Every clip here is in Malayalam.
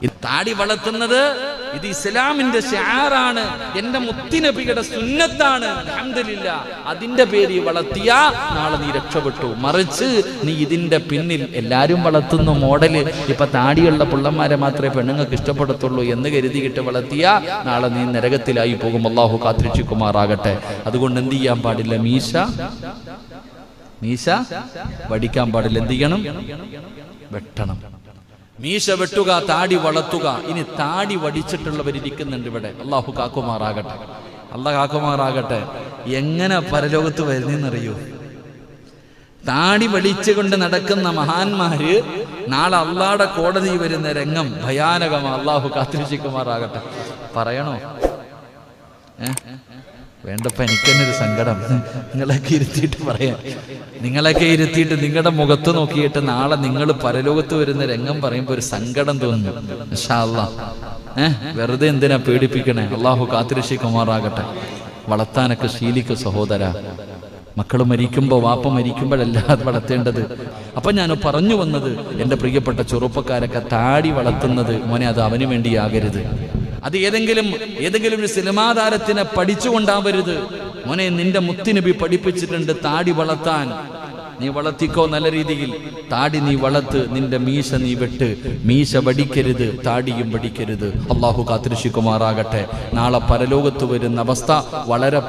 ഈ താടി വളർത്തുന്നത് ഇത് ഇസ്ലാമിന്റെ ശിആറാണ്, എന്റെ മുത്തുനബിയുടെ സുന്നത്താണ്. അൽഹംദുലില്ലാഹ്, അതിന്റെ പേര് വളർത്തിയ നാളെ നീ രക്ഷപ്പെട്ടു. മറിച്ച് നീ ഇതിന്റെ പിന്നിൽ എല്ലാരും വളർത്തുന്ന മോഡല് ഇപ്പൊ താടിയുള്ള പിള്ളന്മാരെ മാത്രമേ പെണ്ണുങ്ങൾക്ക് ഇഷ്ടപ്പെടത്തുള്ളൂ എന്ന് കരുതിയിട്ട് വളർത്തിയ നാളെ നീ നരകത്തിലായി പോകും. അല്ലാഹു കാത്തിരക്ഷിക്കുമാറാകട്ടെ. അതുകൊണ്ട് എന്ത് ചെയ്യാൻ പാടില്ല? മീശ വടിക്കാൻ പാടില്ല. എന്ത് ചെയ്യണം? വെട്ടണം. മീശ വെട്ടുക, താടി വളർത്തുക. ഇനി താടി വടിച്ചിട്ടുള്ളവരിയ്ക്കുന്നുണ്ട് ഇവിടെ. അള്ളാഹു കാക്കുമാറാകട്ടെ, അള്ളാഹ് കാക്കുമാറാകട്ടെ. എങ്ങനെ പരലോകത്ത് വരുന്നറിയോ? താടി വടിച്ചുകൊണ്ട് നടക്കുന്ന മഹാന്മാര് നാളെ അള്ളാഹുടെ കോടതി വരുന്ന രംഗം ഭയാനകമാണ്. അള്ളാഹു കാത്തിരക്ഷിക്കുമാറാകട്ടെ. പറയണോ? വേണ്ടപ്പ എനിക്കെന്നൊരു സങ്കടം. നിങ്ങളൊക്കെ ഇരുത്തിയിട്ട് പറയാം. നിങ്ങളൊക്കെ ഇരുത്തിയിട്ട് നിങ്ങളുടെ മുഖത്ത് നോക്കിയിട്ട് നാളെ നിങ്ങൾ പരലോകത്ത് വരുന്ന രംഗം പറയുമ്പോൾ ഒരു സങ്കടം തോന്നുന്നു. ഇൻഷാ അല്ലാഹ്. വെറുതെ എന്തിനാ പേടിപ്പിക്കണേ? അള്ളാഹു കാത്തിരക്ഷിക്കുമാറാകട്ടെ. വളർത്താനൊക്കെ ശീലിക്കും സഹോദര. മക്കൾ മരിക്കുമ്പോൾ, വാപ്പ മരിക്കുമ്പോഴല്ല അത് വളർത്തേണ്ടത്. അപ്പൊ ഞാൻ പറഞ്ഞു വന്നത്, എൻ്റെ പ്രിയപ്പെട്ട ചെറുപ്പക്കാരൊക്കെ താടി വളർത്തുന്നത് മോനെ അത് അവന് വേണ്ടിയാകരുത്. അത് ഏതെങ്കിലും ഒരു സിനിമാ താരത്തിനെ പഠിച്ചുകൊണ്ടാവരുത്. മോനെ, നിന്റെ മുത്തുനബി പഠിപ്പിച്ചിട്ടുണ്ട് താടി വളർത്താൻ. നീ വളർത്തിക്കോ നല്ല രീതിയിൽ. താടി നീ വളർത്ത്, നിന്റെ മീശ നീ വെട്ട്. മീശ വടിക്കരുത്, താടിയും വടിക്കരുത്. അള്ളാഹു കാത്തിരക്ഷിക്കുമാറാകട്ടെ. നാളെ പരലോകത്ത് വരുന്ന അവസ്ഥ വളരെ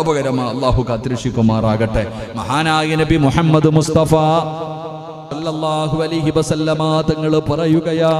അപകരമാണ്. അള്ളാഹു കാത്തിരക്ഷിക്കുമാറാകട്ടെ. മഹാനായ നബി മുഹമ്മദ് മുസ്തഫ സല്ലല്ലാഹു അലൈഹി വസല്ലമ തങ്ങൾ പറയുകയാ,